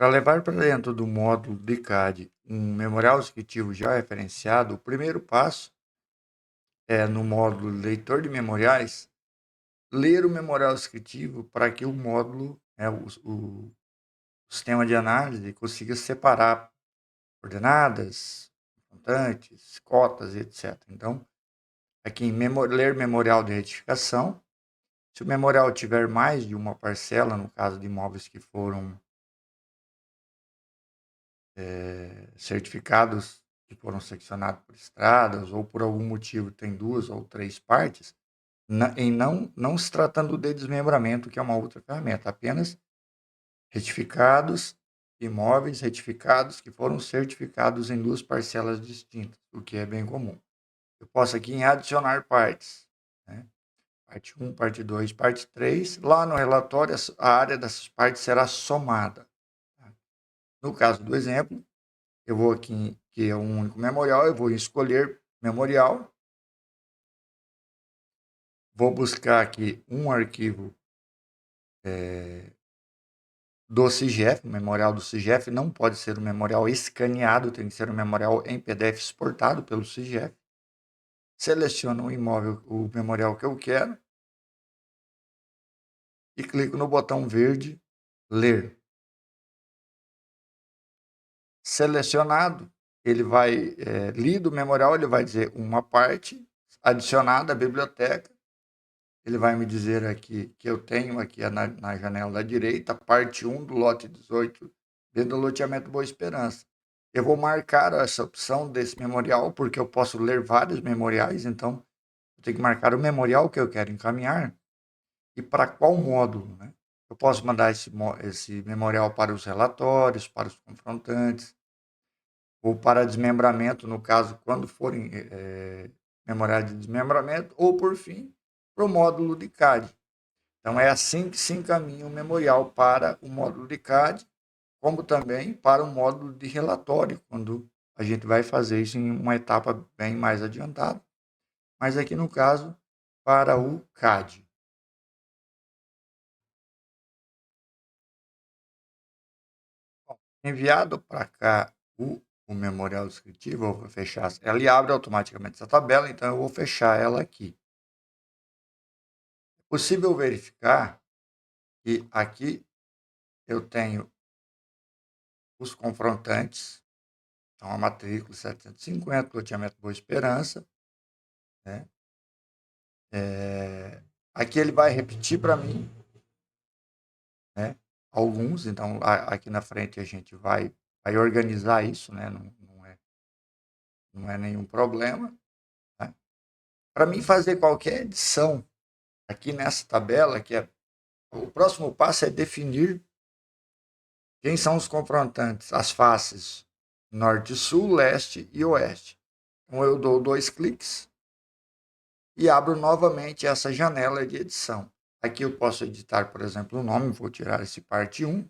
Para levar para dentro do módulo de CAD um memorial descritivo já referenciado, o primeiro passo é, no módulo leitor de memoriais, ler o memorial descritivo para que o módulo, o sistema de análise, consiga separar coordenadas, montantes, cotas, etc. Então, aqui em ler memorial de retificação, se o memorial tiver mais de uma parcela, no caso de imóveis que foram certificados, que foram seccionados por estradas, ou por algum motivo tem 2 ou 3 partes, em não se tratando de desmembramento, que é uma outra ferramenta, apenas retificados, imóveis retificados que foram certificados em 2 parcelas distintas, o que é bem comum. Eu posso aqui em adicionar partes, né? Parte 1, parte 2, parte 3. Lá no relatório, a área dessas partes será somada. Tá? No caso do exemplo, eu vou aqui, que é um único memorial, eu vou escolher memorial. Vou buscar aqui um arquivo do CIGEF, o memorial do CIGEF não pode ser um memorial escaneado, tem que ser um memorial em PDF exportado pelo CIGEF. Seleciono o imóvel, o memorial que eu quero e clico no botão verde, ler. Selecionado, ele vai, lido o memorial, ele vai dizer uma parte, adicionada à biblioteca, ele vai me dizer aqui que eu tenho aqui na janela da direita, parte 1 do lote 18, dentro do loteamento Boa Esperança. Eu vou marcar essa opção desse memorial, porque eu posso ler vários memoriais, então eu tenho que marcar o memorial que eu quero encaminhar e para qual módulo, né? Eu posso mandar esse memorial para os relatórios, para os confrontantes, ou para desmembramento, no caso, quando forem memoriais de desmembramento, ou, por fim, para o módulo de CAD. Então, é assim que se encaminha o memorial para o módulo de CAD, como também para o módulo de relatório, quando a gente vai fazer isso em uma etapa bem mais adiantada. Mas aqui, no caso, para o CAD. Bom, enviado para cá o memorial descritivo, eu vou fechar. Ela abre automaticamente essa tabela, então eu vou fechar ela aqui. É possível verificar que aqui eu tenho os confrontantes, então a matrícula 750, loteamento Boa Esperança, né? Aqui ele vai repetir para mim, né? Alguns, então aqui na frente a gente vai organizar isso, né? Não é nenhum problema. Né? Para mim fazer qualquer edição aqui nessa tabela, o próximo passo é definir quem são os confrontantes, as faces norte, sul, leste e oeste. Então eu dou 2 cliques e abro novamente essa janela de edição. Aqui eu posso editar, por exemplo, o nome, vou tirar esse parte 1,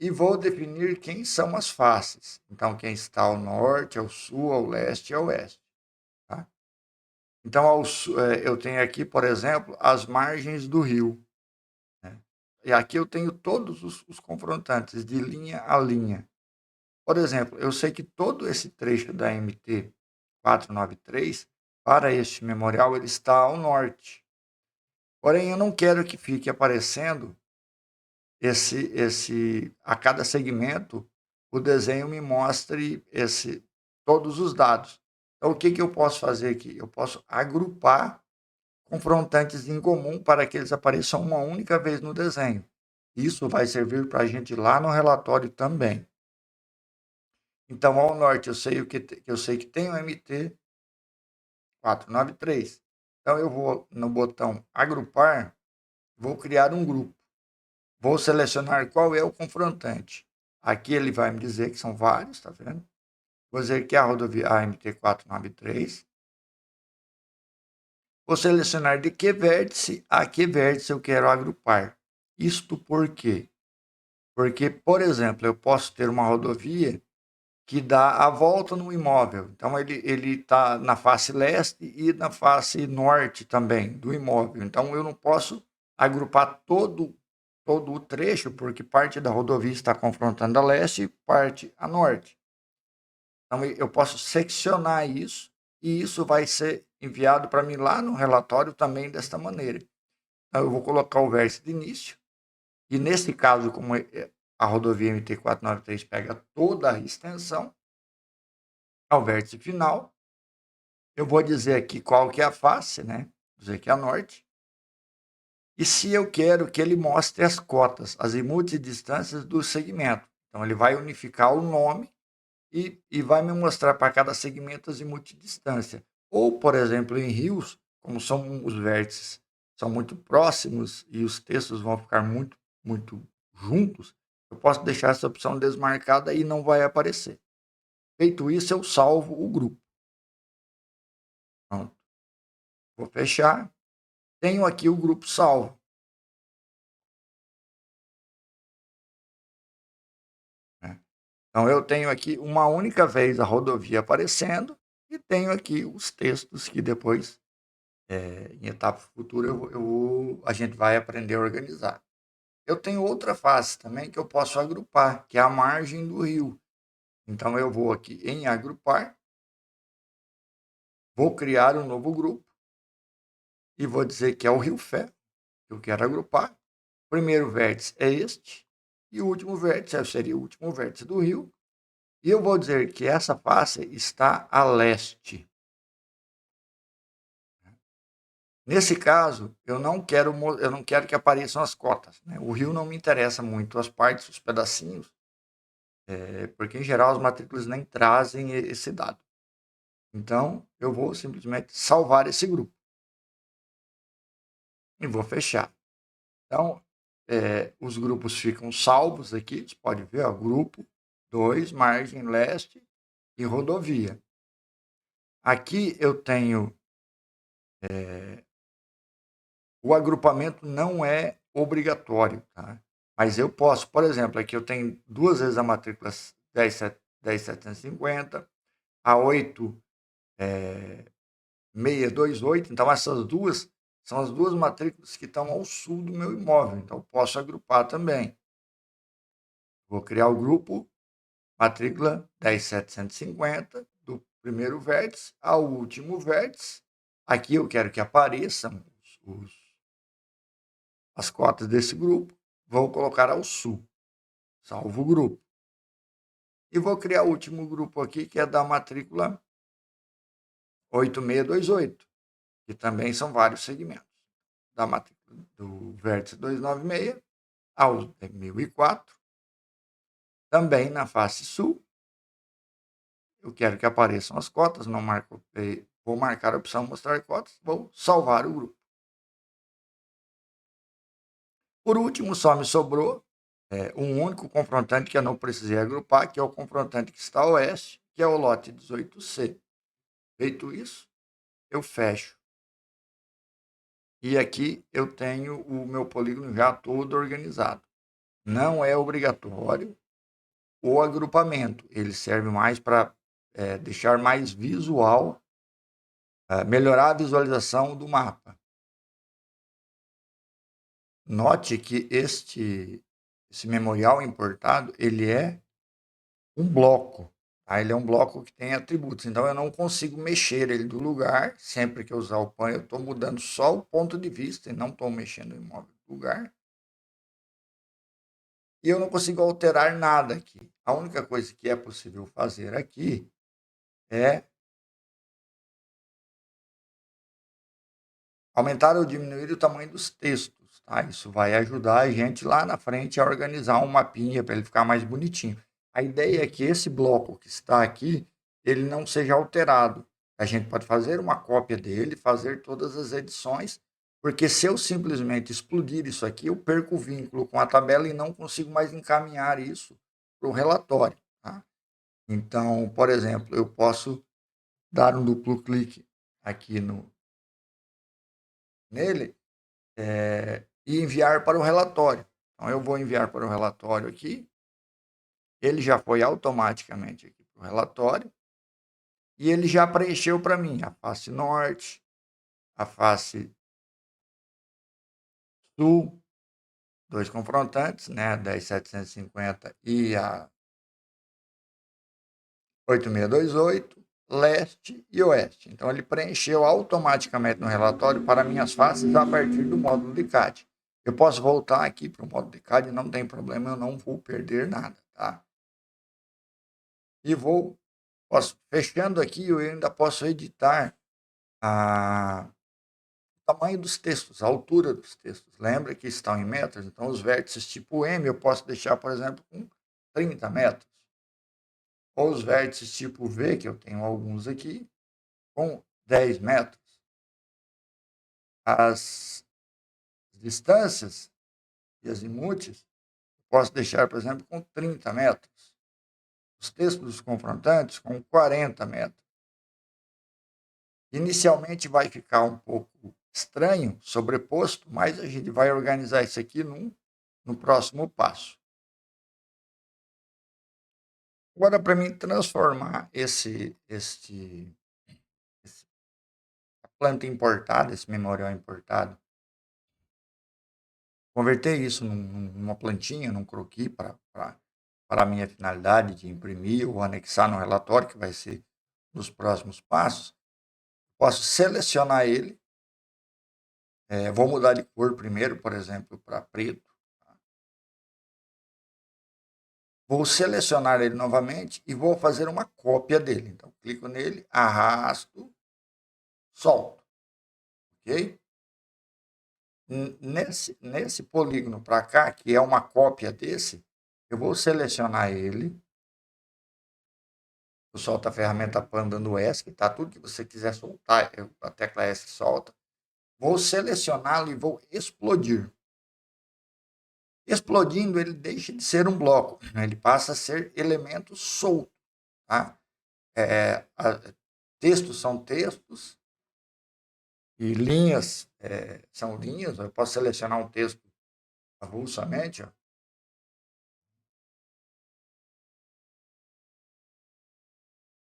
e vou definir quem são as faces. Então, quem está ao norte, ao sul, ao leste e ao oeste. Tá? Então, eu tenho aqui, por exemplo, as margens do rio. Né? E aqui eu tenho todos os confrontantes, de linha a linha. Por exemplo, eu sei que todo esse trecho da MT 493, para este memorial, ele está ao norte. Porém, eu não quero que fique aparecendo a cada segmento, o desenho me mostre todos os dados. Então, o que eu posso fazer aqui? Eu posso agrupar confrontantes em comum para que eles apareçam uma única vez no desenho. Isso vai servir para a gente ir lá no relatório também. Então, ao norte, eu sei que tem o MT 493. Então, eu vou no botão agrupar, vou criar um grupo. Vou selecionar qual é o confrontante. Aqui ele vai me dizer que são vários, tá vendo? Vou dizer que é a rodovia AMT 493. Vou selecionar de que vértice a que vértice eu quero agrupar. Isto por quê? Porque, por exemplo, eu posso ter uma rodovia que dá a volta no imóvel. Então, ele está na face leste e na face norte também do imóvel. Então, eu não posso agrupar todo o trecho, porque parte da rodovia está confrontando a leste e parte a norte. Então, eu posso seccionar isso e isso vai ser enviado para mim lá no relatório também desta maneira. Então, eu vou colocar o vértice de início e, nesse caso, como a rodovia MT-493 pega toda a extensão, ao vértice final, eu vou dizer aqui qual que é a face, né? Dizer que é a norte. E se eu quero que ele mostre as cotas, as distâncias do segmento. Então, ele vai unificar o nome e vai me mostrar para cada segmento as distância. Ou, por exemplo, em rios, como são os vértices, são muito próximos e os textos vão ficar muito juntos, eu posso deixar essa opção desmarcada e não vai aparecer. Feito isso, eu salvo o grupo. Pronto. Vou fechar. Tenho aqui o grupo salvo. Né? Então, eu tenho aqui uma única vez a rodovia aparecendo e tenho aqui os textos que depois, em etapa futura, a gente vai aprender a organizar. Eu tenho outra face também que eu posso agrupar, que é a margem do rio. Então, eu vou aqui em agrupar, vou criar um novo grupo e vou dizer que é o Rio Fé, que eu quero agrupar. O primeiro vértice é este e o último vértice seria o último vértice do rio. E eu vou dizer que essa face está a leste. Nesse caso, eu não quero que apareçam as cotas. Né? O rio não me interessa muito, as partes, os pedacinhos, porque em geral as matrículas nem trazem esse dado. Então, eu vou simplesmente salvar esse grupo e vou fechar. Então, os grupos ficam salvos aqui, você pode ver, ó, grupo 2, margem leste e rodovia. Aqui eu tenho o agrupamento não é obrigatório, tá? Mas eu posso, por exemplo, aqui eu tenho duas vezes a matrícula 10.750, a 8.628, então essas duas são as duas matrículas que estão ao sul do meu imóvel, então eu posso agrupar também. Vou criar o grupo matrícula 10.750 do primeiro vértice ao último vértice. Aqui eu quero que apareçam as cotas desse grupo, vou colocar ao sul, salvo o grupo. E vou criar o último grupo aqui, que é da matrícula 8628, que também são vários segmentos. Da matrícula do vértice 296 ao 1004, também na face sul. Eu quero que apareçam as cotas, não marco, vou marcar a opção mostrar cotas, vou salvar o grupo. Por último, só me sobrou um único confrontante que eu não precisei agrupar, que é o confrontante que está a oeste, que é o lote 18C. Feito isso, eu fecho. E aqui eu tenho o meu polígono já todo organizado. Não é obrigatório o agrupamento, ele serve mais para deixar mais visual, melhorar a visualização do mapa. Note que esse memorial importado, ele é um bloco. Tá? Ele é um bloco que tem atributos. Então, eu não consigo mexer ele do lugar. Sempre que eu usar o PAN, eu estou mudando só o ponto de vista e não estou mexendo o imóvel do lugar. E eu não consigo alterar nada aqui. A única coisa que é possível fazer aqui é aumentar ou diminuir o tamanho dos textos. Tá? Isso vai ajudar a gente lá na frente a organizar um mapinha para ele ficar mais bonitinho. A ideia é que esse bloco que está aqui, ele não seja alterado. A gente pode fazer uma cópia dele, fazer todas as edições, porque se eu simplesmente explodir isso aqui, eu perco o vínculo com a tabela e não consigo mais encaminhar isso para o relatório. Tá? Então, por exemplo, eu posso dar um duplo clique aqui nele e enviar para o relatório. Então, eu vou enviar para o relatório aqui. Ele já foi automaticamente aqui para o relatório. E ele já preencheu para mim a face norte, a face sul, dois confrontantes, né, a 10.750 e a 8628, leste e oeste. Então, ele preencheu automaticamente no relatório para minhas faces a partir do módulo de CAD. Eu posso voltar aqui para o módulo de CAD, não tem problema, eu não vou perder nada, tá? E fechando aqui, eu ainda posso editar o tamanho dos textos, a altura dos textos. Lembra que estão em metros? Então, os vértices tipo M eu posso deixar, por exemplo, com 30 metros. Ou os vértices tipo V, que eu tenho alguns aqui, com 10 metros. As distâncias e azimutes, posso deixar, por exemplo, com 30 metros. Os textos dos confrontantes com 40 metros. Inicialmente vai ficar um pouco estranho, sobreposto, mas a gente vai organizar isso aqui no próximo passo. Agora, para mim transformar a planta importada, esse memorial importado, converter isso numa plantinha, num croquis para a minha finalidade de imprimir ou anexar no relatório, que vai ser nos próximos passos, posso selecionar ele, vou mudar de cor primeiro, por exemplo, para preto. Vou selecionar ele novamente e vou fazer uma cópia dele. Então, clico nele, arrasto, solto. Ok? Nesse polígono para cá, que é uma cópia desse, eu vou selecionar ele. Eu solto a ferramenta Panda no ESC, tá? Tudo que você quiser soltar, a tecla S solta. Vou selecioná-lo e vou explodir. Explodindo, ele deixa de ser um bloco, ele passa a ser elemento solto. Tá? Textos são textos e linhas são linhas. Eu posso selecionar um texto avulsamente. Ó.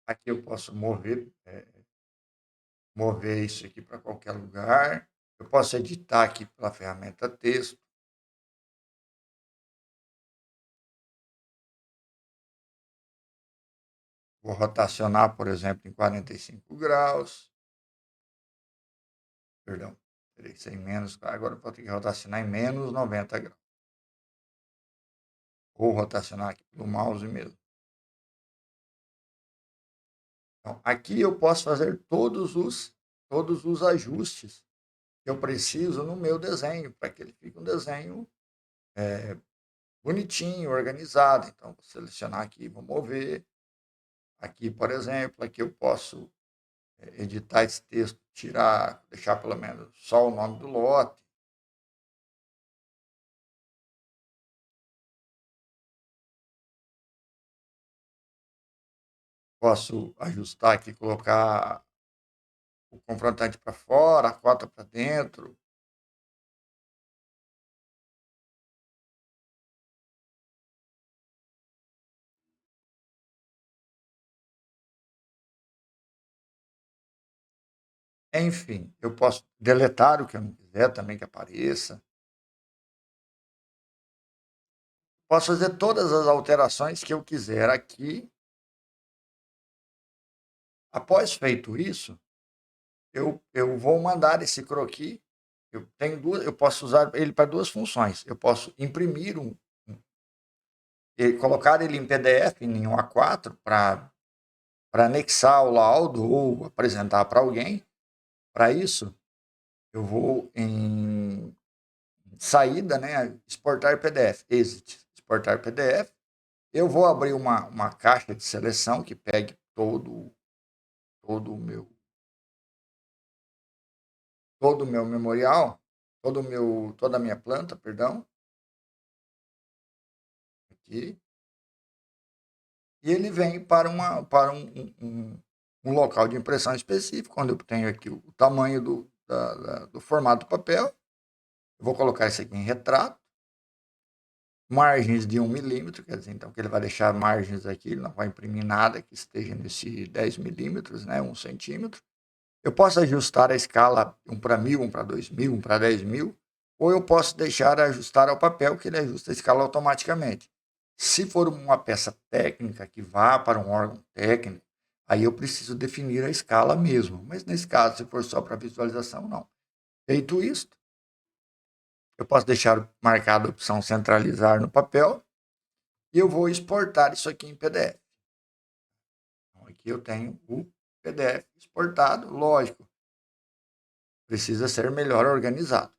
Aqui eu posso mover isso aqui para qualquer lugar. Eu posso editar aqui pela ferramenta texto. Vou rotacionar, por exemplo, em 45 graus. Perdão, teria que ser em menos. Agora eu vou ter que rotacionar em menos 90 graus. Ou rotacionar aqui pelo mouse mesmo. Então, aqui eu posso fazer todos os ajustes que eu preciso no meu desenho, para que ele fique um desenho bonitinho, organizado. Então, vou selecionar aqui, vou mover. Aqui, por exemplo, aqui eu posso editar esse texto, deixar pelo menos só o nome do lote. Posso ajustar aqui, colocar o confrontante para fora, a cota para dentro. Enfim, eu posso deletar o que eu não quiser também que apareça. Posso fazer todas as alterações que eu quiser aqui. Após feito isso, eu vou mandar esse croquis. Eu posso usar ele para duas funções. Eu posso imprimir colocar ele em PDF, em um A4, para anexar o laudo ou apresentar para alguém. Para isso, eu vou em saída, né, exportar PDF, exit, exportar PDF. Eu vou abrir uma caixa de seleção que pegue todo o meu memorial, toda a minha planta, perdão, aqui, e ele vem para um local de impressão específico, onde eu tenho aqui o tamanho do formato papel. Eu vou colocar isso aqui em retrato, margens de 1 milímetro, quer dizer, então que ele vai deixar margens aqui, ele não vai imprimir nada que esteja nesse 10 milímetros, né, 1 centímetro. Eu posso ajustar a escala 1 para 1000, 1 para 2000, 1 para 10.000. ou eu posso deixar ajustar ao papel, que ele ajusta a escala automaticamente. Se for uma peça técnica que vá para um órgão técnico, aí eu preciso definir a escala mesmo. Mas nesse caso, se for só para visualização, não. Feito isto, eu posso deixar marcada a opção centralizar no papel e eu vou exportar isso aqui em PDF. Então, aqui eu tenho o PDF exportado, lógico, precisa ser melhor organizado.